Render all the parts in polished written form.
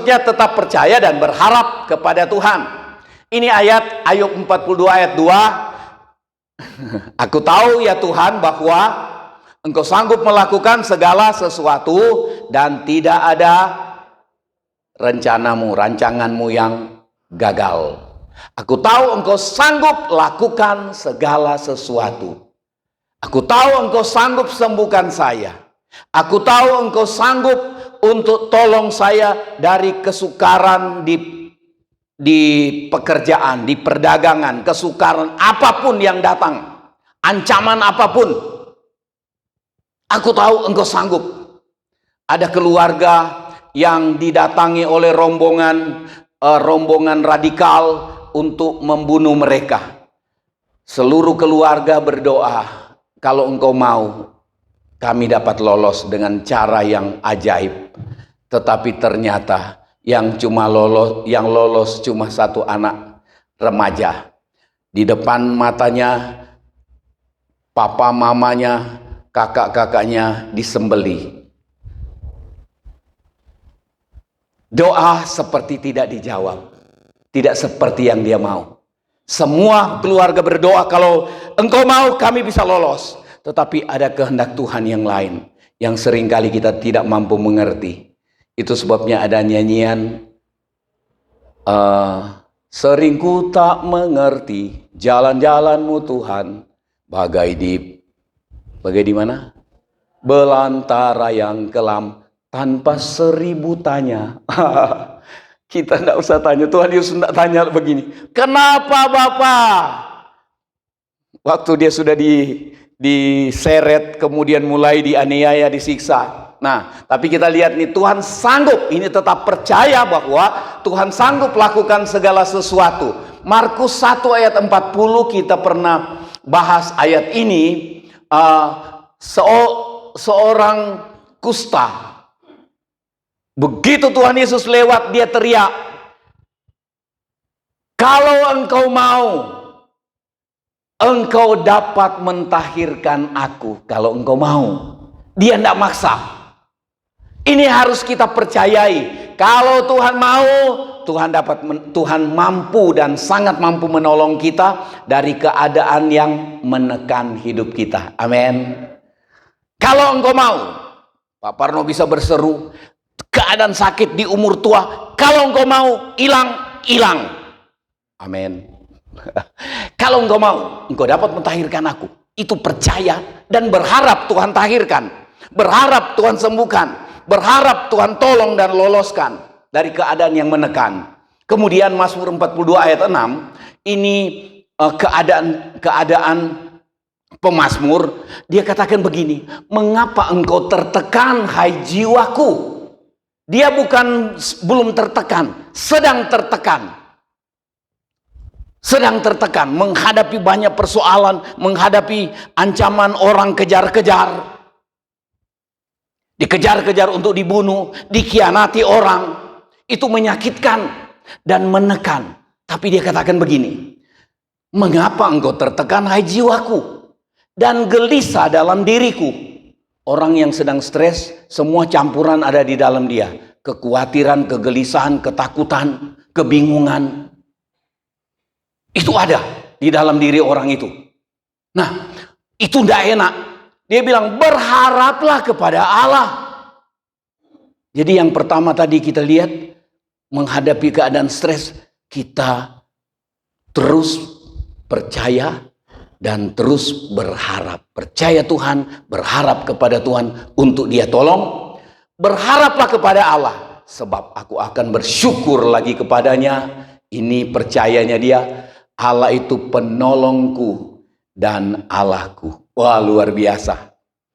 tetap percaya dan berharap kepada Tuhan. Ini ayat Ayub 42 ayat 2. Aku tahu ya Tuhan bahwa Engkau sanggup melakukan segala sesuatu dan tidak ada rancanganmu yang gagal. Aku tahu Engkau sanggup lakukan segala sesuatu. Aku tahu Engkau sanggup sembuhkan saya. Aku tahu Engkau sanggup untuk tolong saya dari kesukaran di pekerjaan, di perdagangan, kesukaran apapun yang datang, ancaman apapun. Aku tahu Engkau sanggup. Ada keluarga yang didatangi oleh rombongan radikal untuk membunuh mereka. Seluruh keluarga berdoa, kalau Engkau mau, kami dapat lolos dengan cara yang ajaib. Tetapi ternyata yang lolos cuma satu anak remaja. Di depan matanya, papa mamanya, kakak-kakaknya disembelih. Doa seperti tidak dijawab. Tidak seperti yang dia mau. Semua keluarga berdoa, kalau Engkau mau kami bisa lolos. Tetapi ada kehendak Tuhan yang lain, yang seringkali kita tidak mampu mengerti. Itu sebabnya ada nyanyian, sering ku tak mengerti jalan-jalanmu Tuhan, bagai di mana? Belantara yang kelam, tanpa 1000 tanya. Kita tidak usah tanya, Tuhan Yesus tidak tanya begini, kenapa Bapak? Waktu dia sudah diseret, kemudian mulai dianiaya, disiksa. Nah, tapi kita lihat nih, Tuhan sanggup. Ini tetap percaya bahwa Tuhan sanggup lakukan segala sesuatu. Markus 1 ayat 40 kita pernah bahas ayat ini. Seorang kusta, begitu Tuhan Yesus lewat, dia teriak, kalau Engkau mau, Engkau dapat mentahirkan aku. Kalau Engkau mau. Dia tidak maksa. Ini harus kita percayai. Kalau Tuhan mau, Tuhan mampu dan sangat mampu menolong kita dari keadaan yang menekan hidup kita. Amin. Kalau Engkau mau, Pak Parno bisa berseru, keadaan sakit di umur tua, kalau Engkau mau, hilang. Amin. Kalau Engkau mau, Engkau dapat mentahirkan aku. Itu percaya dan berharap Tuhan tahirkan, berharap Tuhan sembuhkan, berharap Tuhan tolong dan loloskan dari keadaan yang menekan. Kemudian Mazmur 42 ayat 6, ini keadaan pemazmur. Dia katakan begini, mengapa engkau tertekan hai jiwaku? Dia belum tertekan, sedang tertekan. Sedang tertekan, menghadapi banyak persoalan, menghadapi ancaman orang kejar-kejar. Dikejar-kejar untuk dibunuh, dikhianati orang. Itu menyakitkan dan menekan. Tapi dia katakan begini, mengapa engkau tertekan hai jiwaku? Dan gelisah dalam diriku. Orang yang sedang stres, semua campuran ada di dalam dia. Kekhawatiran, kegelisahan, ketakutan, kebingungan. Itu ada di dalam diri orang itu. Nah, itu tidak enak. Dia bilang, berharaplah kepada Allah. Jadi yang pertama tadi kita lihat, menghadapi keadaan stres, kita terus percaya dan terus berharap. Percaya Tuhan, berharap kepada Tuhan untuk Dia tolong. Berharaplah kepada Allah, sebab aku akan bersyukur lagi kepadanya. Ini percayanya dia, Allah itu penolongku dan Allahku. Wah, luar biasa.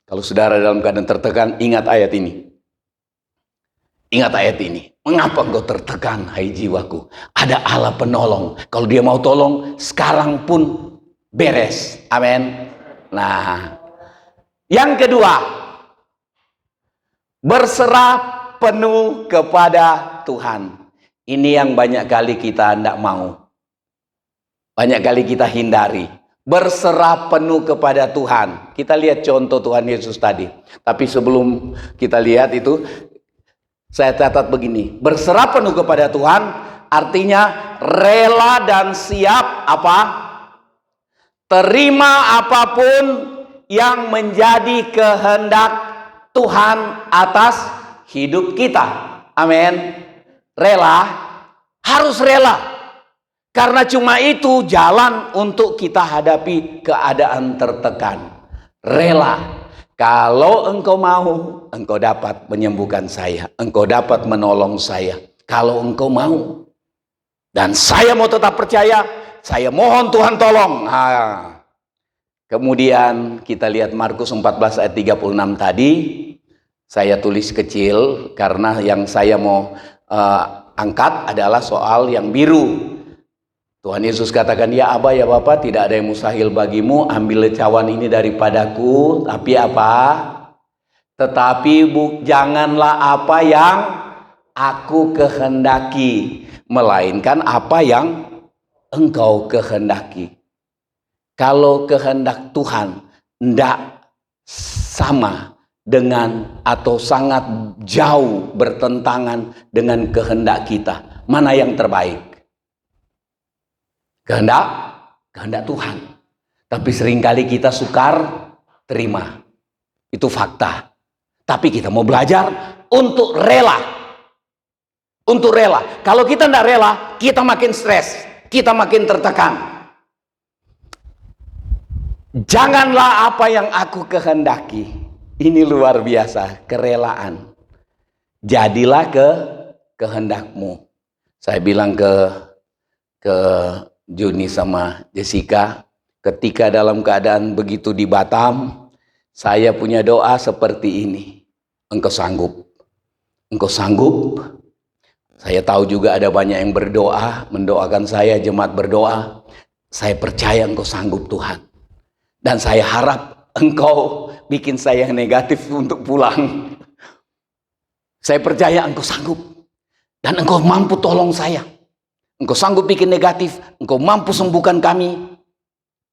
Kalau saudara dalam keadaan tertekan, ingat ayat ini. Ingat ayat ini. Mengapa engkau tertekan, hai jiwaku? Ada Allah penolong. Kalau Dia mau tolong, sekarang pun beres. Amin. Nah, yang kedua, berserah penuh kepada Tuhan. Ini yang banyak kali kita tidak mau. Banyak kali kita hindari. Berserah penuh kepada Tuhan. Kita lihat contoh Tuhan Yesus tadi. Tapi sebelum kita lihat itu, Saya catat begini, berserah penuh kepada Tuhan artinya rela dan siap apa? Terima apapun yang menjadi kehendak Tuhan atas hidup kita. Amin. Rela, harus rela. Karena cuma itu jalan untuk kita hadapi keadaan tertekan. Rela. Kalau engkau mau, engkau dapat menyembuhkan saya. Engkau dapat menolong saya. Kalau engkau mau. Dan saya mau tetap percaya. Saya mohon Tuhan tolong. Nah, kemudian kita lihat Markus 14 ayat 36 tadi. Saya tulis kecil karena yang saya mau angkat adalah soal yang biru. Tuhan Yesus katakan, ya Aba, ya Bapa, tidak ada yang mustahil bagimu, ambil cawan ini daripadaku, tapi apa? Tetapi janganlah apa yang aku kehendaki, melainkan apa yang engkau kehendaki. Kalau kehendak Tuhan tidak sama dengan atau sangat jauh bertentangan dengan kehendak kita, mana yang terbaik? Kehendak Tuhan. Tapi seringkali kita sukar terima. Itu fakta. Tapi kita mau belajar untuk rela. Untuk rela. Kalau kita tidak rela, kita makin stres. Kita makin tertekan. Janganlah apa yang aku kehendaki. Ini luar biasa. Kerelaan. Jadilah kehendakmu. Saya bilang ke Juni sama Jessica, ketika dalam keadaan begitu di Batam, saya punya doa seperti ini. Engkau sanggup. Engkau sanggup. Saya tahu juga ada banyak yang berdoa, mendoakan saya, jemaat berdoa. Saya percaya engkau sanggup Tuhan. Dan saya harap engkau bikin saya negatif untuk pulang. Saya percaya engkau sanggup. Dan engkau mampu tolong saya. Engkau sanggup bikin negatif, engkau mampu sembuhkan kami.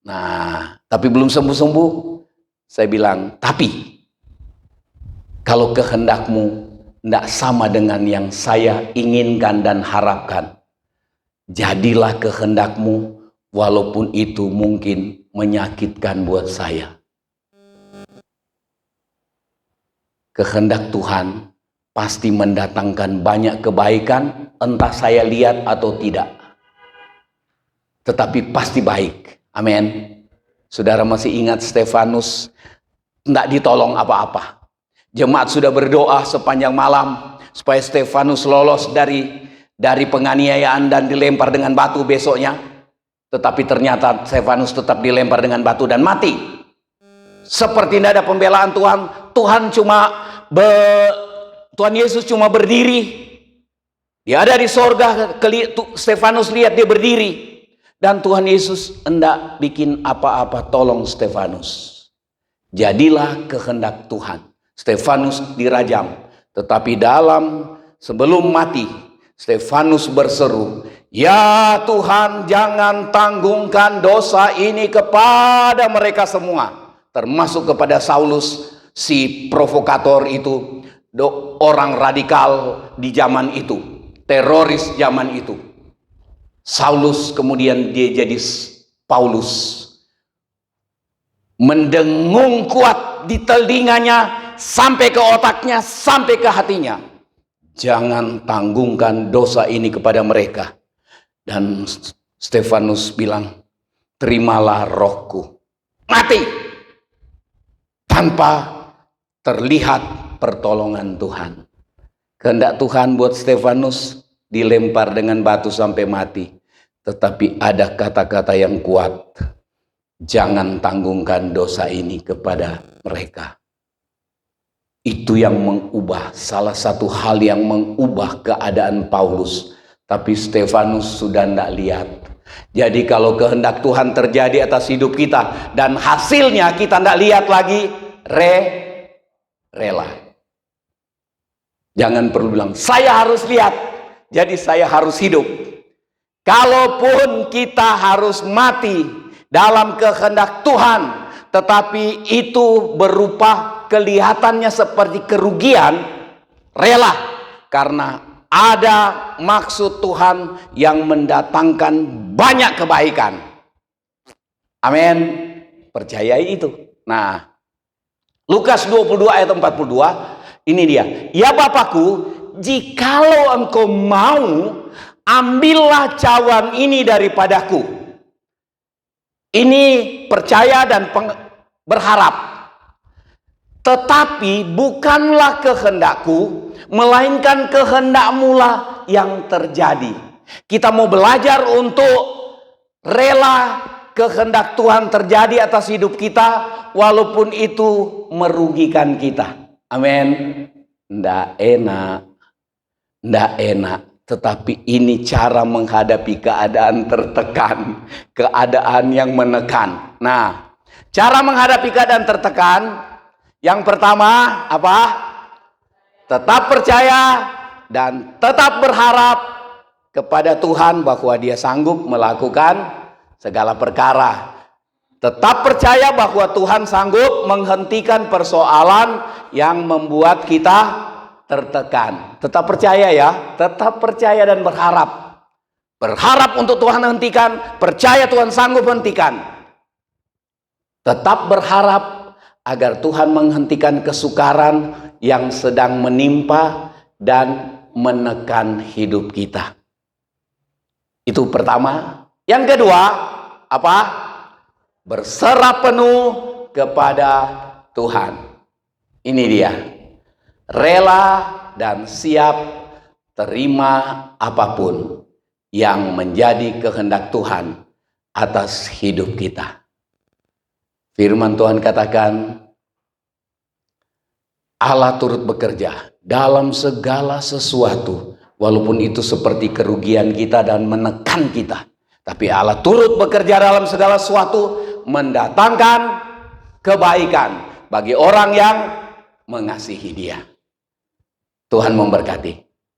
Nah, tapi belum sembuh-sembuh. Saya bilang, tapi kalau kehendakmu tidak sama dengan yang saya inginkan dan harapkan, jadilah kehendakmu walaupun itu mungkin menyakitkan buat saya. Kehendak Tuhan pasti mendatangkan banyak kebaikan, entah saya lihat atau tidak. Tetapi pasti baik. Amin. Saudara masih ingat Stefanus tidak ditolong apa-apa. Jemaat sudah berdoa sepanjang malam supaya Stefanus lolos dari penganiayaan dan dilempar dengan batu besoknya. Tetapi ternyata Stefanus tetap dilempar dengan batu dan mati. Seperti tidak ada pembelaan Tuhan. Tuhan Yesus cuma berdiri. Dia ada di sorga. Stefanus lihat dia berdiri. Dan Tuhan Yesus hendak bikin apa-apa, tolong Stefanus. Jadilah kehendak Tuhan. Stefanus dirajam. Tetapi sebelum mati, Stefanus berseru, ya Tuhan, jangan tanggungkan dosa ini kepada mereka semua. Termasuk kepada Saulus, si provokator itu, orang radikal di zaman itu, teroris zaman itu. Saulus kemudian dia jadi Paulus. Mendengung kuat di telinganya, sampai ke otaknya, sampai ke hatinya. Jangan tanggungkan dosa ini kepada mereka. Dan Stefanus bilang, terimalah rohku. Mati. Tanpa terlihat pertolongan Tuhan. Kehendak Tuhan buat Stefanus dilempar dengan batu sampai mati. Tetapi ada kata-kata yang kuat. Jangan tanggungkan dosa ini kepada mereka. Itu yang mengubah, salah satu hal yang mengubah keadaan Paulus. Tapi Stefanus sudah tidak lihat. Jadi kalau kehendak Tuhan terjadi atas hidup kita dan hasilnya kita tidak lihat lagi, rela. Jangan perlu bilang, saya harus lihat, jadi saya harus hidup. Kalaupun kita harus mati dalam kehendak Tuhan, tetapi itu berupa kelihatannya seperti kerugian, rela. karena ada maksud Tuhan yang mendatangkan banyak kebaikan. Amin. Percayai itu. Nah, Lukas 22 ayat 42, ini dia. Ya Bapakku, jikalau engkau mau, ambillah cawan ini daripadaku. Ini percaya dan berharap. Tetapi bukanlah kehendakku, melainkan kehendakmu lah yang terjadi. Kita mau belajar untuk rela kehendak Tuhan terjadi atas hidup kita, walaupun itu merugikan kita. Amin. Nggak enak. Tetapi ini cara menghadapi keadaan tertekan, keadaan yang menekan. Nah, cara menghadapi keadaan tertekan, yang pertama apa? Tetap percaya dan tetap berharap kepada Tuhan bahwa Dia sanggup melakukan segala perkara. Tetap percaya bahwa Tuhan sanggup menghentikan persoalan yang membuat kita tertekan. Tetap percaya ya, tetap percaya dan berharap. Berharap untuk Tuhan hentikan, percaya Tuhan sanggup hentikan. Tetap berharap agar Tuhan menghentikan kesukaran yang sedang menimpa dan menekan hidup kita. Itu pertama. Yang kedua, apa? Berserah penuh kepada Tuhan. Ini dia. Rela dan siap terima apapun yang menjadi kehendak Tuhan atas hidup kita. Firman Tuhan katakan, Allah turut bekerja dalam segala sesuatu, walaupun itu seperti kerugian kita dan menekan kita. Tapi Allah turut bekerja dalam segala sesuatu, mendatangkan kebaikan bagi orang yang mengasihi Dia. Tuhan memberkati.